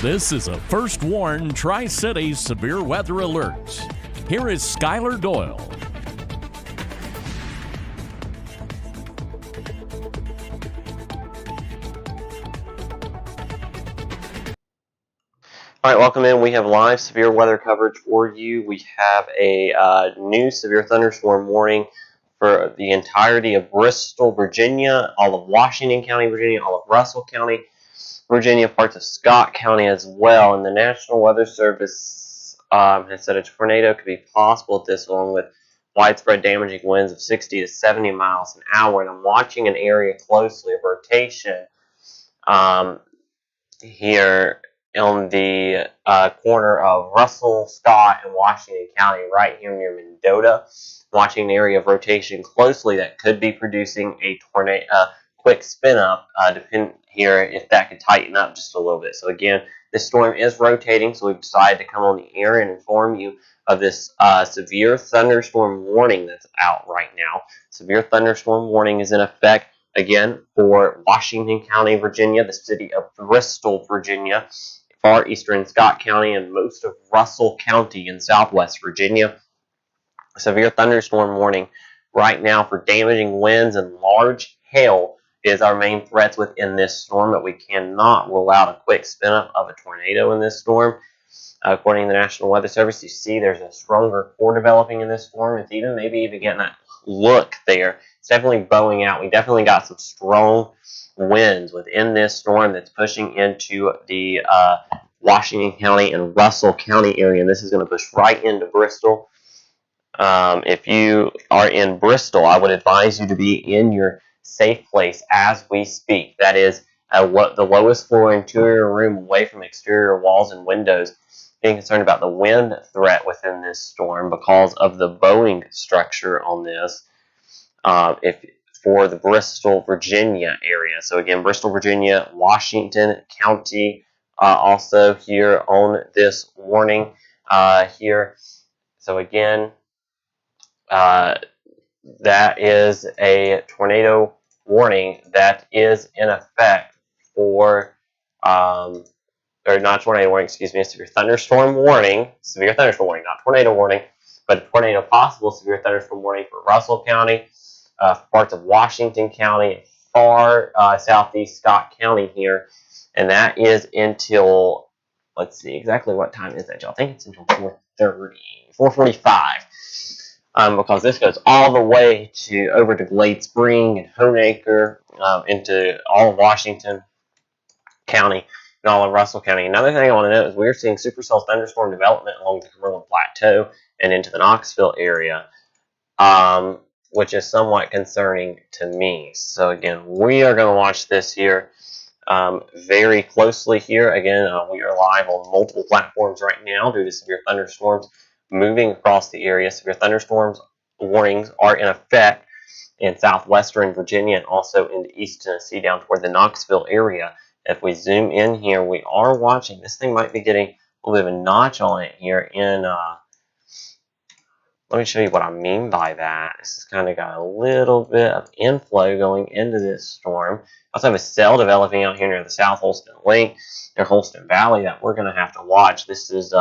This is a First Warn Tri-Cities Severe Weather Alerts. Here is Skylar Doyle. All right, welcome in. We have live severe weather coverage for you. We have a new severe thunderstorm warning for the entirety of Bristol, Virginia, all of Washington County, Virginia, all of Russell County, Virginia, parts of Scott County as well. And the National Weather Service has said a tornado could be possible at this, along with widespread damaging winds of 60 to 70 miles an hour. And I'm watching an area closely of rotation here on the corner of Russell, Scott, and Washington County, right here near Mendota. Watching an area of rotation closely that could be producing a tornado, quick spin up, depending here if that could tighten up just a little bit. So again, this storm is rotating, so we've decided to come on the air and inform you of this severe thunderstorm warning that's out right now. Severe thunderstorm warning is in effect again for Washington County, Virginia, the city of Bristol, Virginia, far eastern Scott County, and most of Russell County in southwest Virginia. Severe thunderstorm warning right now for damaging winds and large hail is our main threats within this storm, but we cannot rule out a quick spin up of a tornado in this storm. According to the National Weather Service, you see there's a stronger core developing in this storm. It's maybe even getting that look there. It's definitely bowing out. We definitely got some strong winds within this storm that's pushing into the Washington County and Russell County area, and this is going to push right into Bristol. If you are in Bristol, I would advise you to be in your safe place as we speak. That is what the lowest floor interior room away from exterior walls and windows. Being concerned about the wind threat within this storm because of the bowing structure on this. For the Bristol, Virginia area. So again, Bristol, Virginia, Washington County, also here on this warning here. So again, that is a tornado warning that is in effect for, or not tornado warning, excuse me, a severe thunderstorm warning, not tornado warning, but a tornado possible severe thunderstorm warning for Russell County, parts of Washington County, far southeast Scott County here, and that is until, let's see, exactly what time is that, y'all? I think it's until 4:45. Because this goes all the way over to Glade Spring and Honeacre, into all of Washington County and all of Russell County. Another thing I want to note is we're seeing supercell thunderstorm development along the Cumberland Plateau and into the Knoxville area, which is somewhat concerning to me. So again, we are going to watch this here very closely here. Again, we are live on multiple platforms right now due to severe thunderstorms moving across the area. Severe thunderstorms warnings are in effect in southwestern Virginia and also into East Tennessee down toward the Knoxville area. If we zoom in here, we are watching. This thing might be getting a little bit of a notch on it here in let me show you what I mean by that. This has kind of got a little bit of inflow going into this storm. I also have a cell developing out here near the South Holston Lake, near Holston Valley, that we're going to have to watch. This is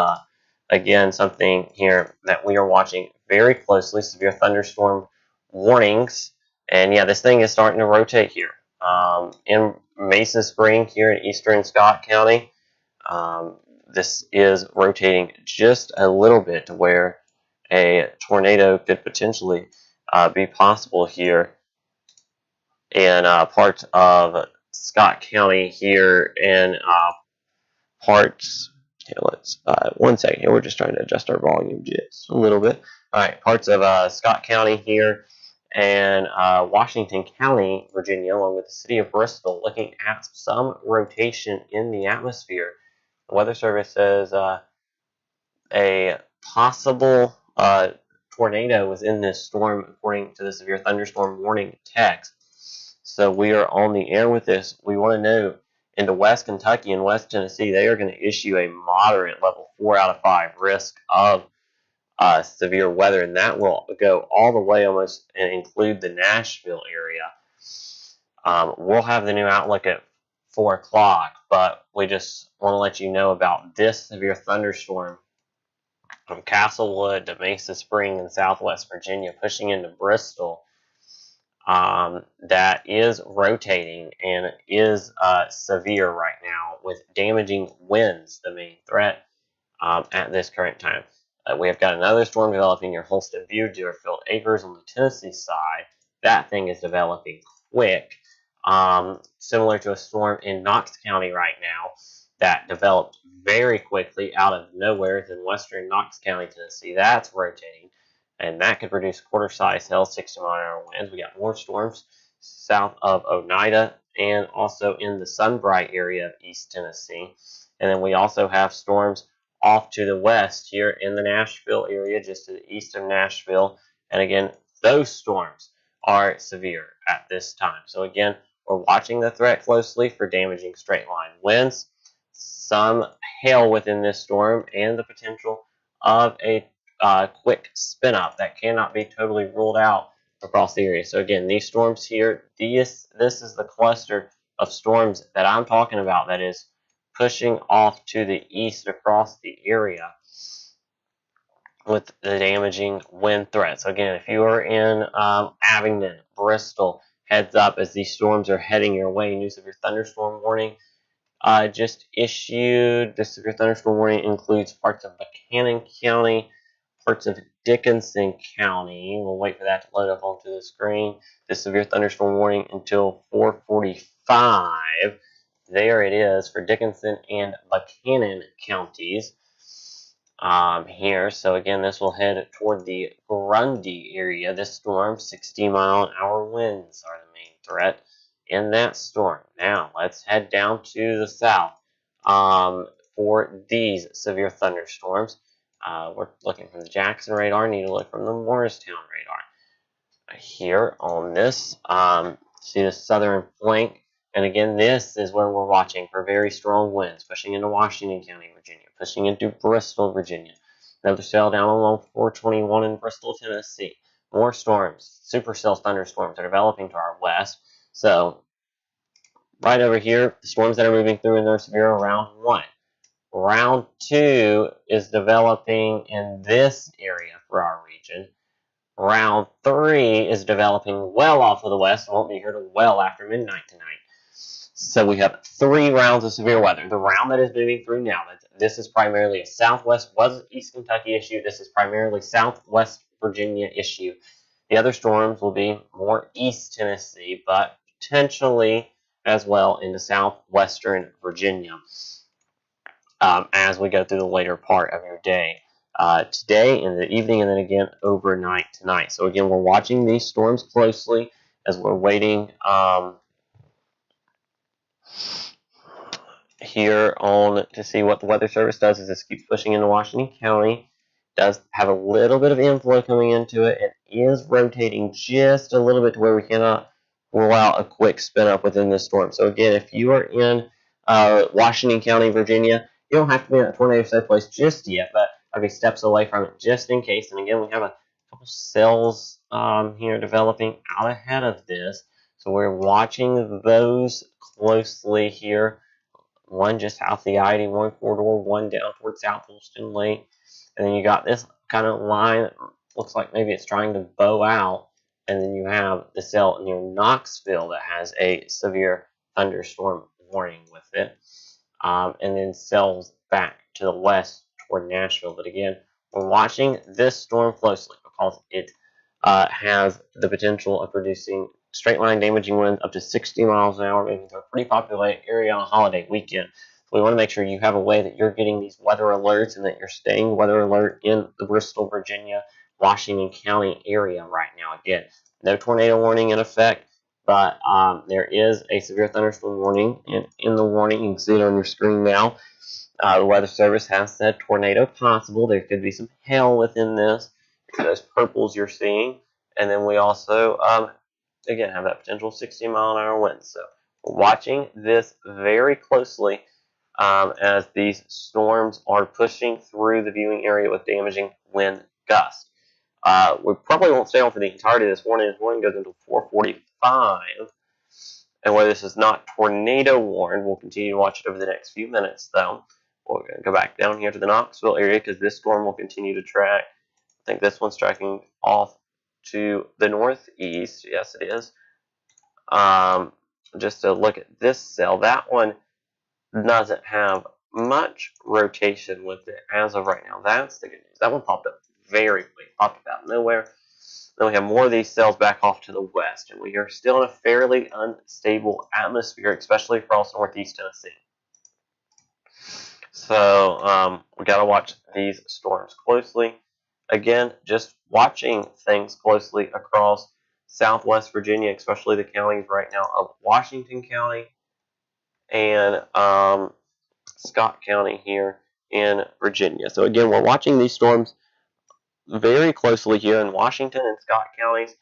again, something here that we are watching very closely, severe thunderstorm warnings. And yeah, this thing is starting to rotate here. In Mason Spring here in eastern Scott County, this is rotating just a little bit to where a tornado could potentially be possible here in parts of Scott County here and parts. Here, let's one second here. We're just trying to adjust our volume just a little bit. All right, parts of Scott County here and Washington County, Virginia, along with the city of Bristol, looking at some rotation in the atmosphere. The Weather Service says a possible tornado was in this storm, according to the severe thunderstorm warning text. So we are on the air with this. We want to know, into West Kentucky and West Tennessee, they are going to issue a moderate level 4 out of 5 risk of severe weather, and that will go all the way almost and include the Nashville area. We'll have the new outlook at 4 o'clock, but we just want to let you know about this severe thunderstorm from Castlewood to Mesa Spring in southwest Virginia, pushing into Bristol. That is rotating and is severe right now, with damaging winds the main threat at this current time. We have got another storm developing near Holston View, Deerfield Acres on the Tennessee side. That thing is developing quick, similar to a storm in Knox County right now that developed very quickly out of nowhere. It's in western Knox County, Tennessee. That's rotating, and that could produce quarter-size hail, 60-mile-an-hour winds. We got more storms south of Oneida and also in the Sunbright area of East Tennessee. And then we also have storms off to the west here in the Nashville area, just to the east of Nashville. And again, those storms are severe at this time. So again, we're watching the threat closely for damaging straight-line winds, some hail within this storm, and the potential of a quick spin-up that cannot be totally ruled out across the area. So again, these storms here, this is the cluster of storms that I'm talking about that is pushing off to the east across the area with the damaging wind threats. So again, if you are in Abingdon, Bristol, heads up as these storms are heading your way. New severe thunderstorm warning just issued. The severe thunderstorm warning includes parts of Buchanan County, parts of Dickinson County. We'll wait for that to load up onto the screen. The severe thunderstorm warning until 4:45. There it is for Dickinson and Buchanan counties here. So again, this will head toward the Grundy area. This storm, 60-mile-an-hour winds are the main threat in that storm. Now, let's head down to the south for these severe thunderstorms. We're looking from the Jackson radar. Need to look from the Morristown radar. Here on this, see the southern flank. And again, this is where we're watching for very strong winds, pushing into Washington County, Virginia, pushing into Bristol, Virginia. Another cell down along 421 in Bristol, Tennessee. More storms, supercell thunderstorms are developing to our west. So, right over here, the storms that are moving through in their severe are round 1. Round 2 is developing in this area for our region. Round 3 is developing well off of the west. It won't be here till well after midnight tonight. So we have 3 rounds of severe weather. The round that is moving through now, this is primarily a southwest, was East Kentucky issue. This is primarily southwest Virginia issue. The other storms will be more East Tennessee, but potentially as well into southwestern Virginia as we go through the later part of your day. Today, in the evening, and then again overnight tonight. So again, we're watching these storms closely as we're waiting here on to see what the Weather Service does as this keeps pushing into Washington County. Does have a little bit of inflow coming into it and is rotating just a little bit to where we cannot rule out a quick spin up within this storm. So again, if you are in Washington County, Virginia, you don't have to be in a tornado safe place just yet, but I'll be steps away from it just in case. And again, we have a couple cells here developing out ahead of this. So we're watching those closely here. One just south the I-81 corridor, one down towards South Holston Lake. And then you got this kind of line that looks like maybe it's trying to bow out. And then you have the cell near Knoxville that has a severe thunderstorm warning with it. And then cells back to the west toward Nashville. But again, we're watching this storm closely because it has the potential of producing straight line damaging winds up to 60 miles an hour, making it a pretty populated area on a holiday weekend. So we want to make sure you have a way that you're getting these weather alerts and that you're staying weather alert in the Bristol, Virginia, Washington County area right now. Again, no tornado warning in effect, but there is a severe thunderstorm warning. And in the warning, you can see it on your screen now. The Weather Service has said tornado possible. There could be some hail within this. Those purples you're seeing. And then we also, again, have that potential 60-mile-an-hour wind. So we're watching this very closely as these storms are pushing through the viewing area with damaging wind gusts. We probably won't stay on for the entirety of this warning. This warning goes until 4:45. And where this is not tornado warned, we'll continue to watch it over the next few minutes, though. We're going to go back down here to the Knoxville area because this storm will continue to track. I think this one's tracking off to the northeast. Yes, it is. Just to look at this cell, that one doesn't have much rotation with it as of right now. That's the good news. That one popped up very quick, popped up out of nowhere. Then we have more of these cells back off to the west, and we are still in a fairly unstable atmosphere, especially across northeast Tennessee. So we got to watch these storms closely. Again, just watching things closely across southwest Virginia, especially the counties right now of Washington County and Scott County here in Virginia. So again, we're watching these storms very closely here in Washington and Scott counties,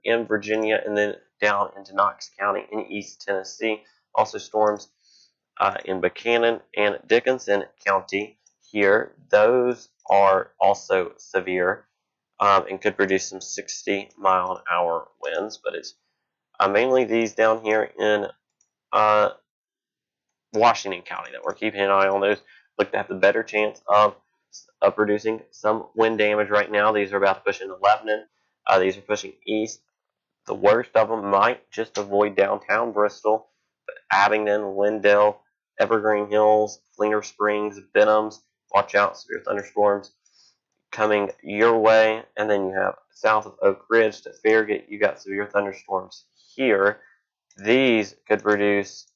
in Virginia, and then down into Knox County in East Tennessee. Also storms in Buchanan and Dickinson County here. Those are also severe and could produce some 60-mile-an-hour winds, but it's mainly these down here in Washington County that we're keeping an eye on. Those look to have the better chance of producing some wind damage right now. These are about to push into Lebanon. These are pushing east. The worst of them might just avoid downtown Bristol, but Abingdon, Lindale, Evergreen Hills, Cleaner Springs, Benhams. Watch out, severe thunderstorms coming your way. And then you have south of Oak Ridge to Farragut, you got severe thunderstorms here. These could produce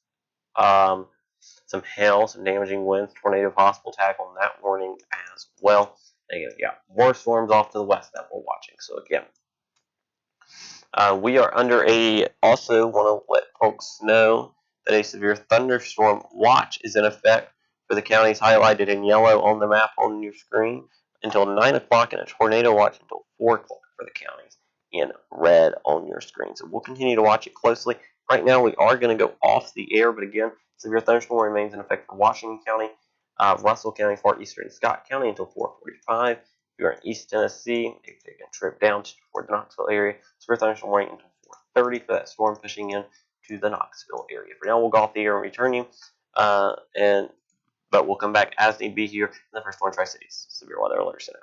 some hail, some damaging winds, tornado possible tag on that warning as well. And again, yeah, more storms off to the west that we're watching. So again, we are under also want to let folks know that a severe thunderstorm watch is in effect for the counties highlighted in yellow on the map on your screen until 9 o'clock, and a tornado watch until 4 o'clock for the counties in red on your screen. So we'll continue to watch it closely. Right now, we are going to go off the air, but again, severe thunderstorm remains in effect for Washington County, Russell County, far eastern Scott County until 4:45. If you're in East Tennessee, you can take a trip down toward the Knoxville area. Severe thunderstorm warning until 4:30 for that storm pushing in to the Knoxville area. For now, we'll go off the air and return you, but we'll come back as need be here in the First Warn Tri-Cities Severe Weather Alert Center.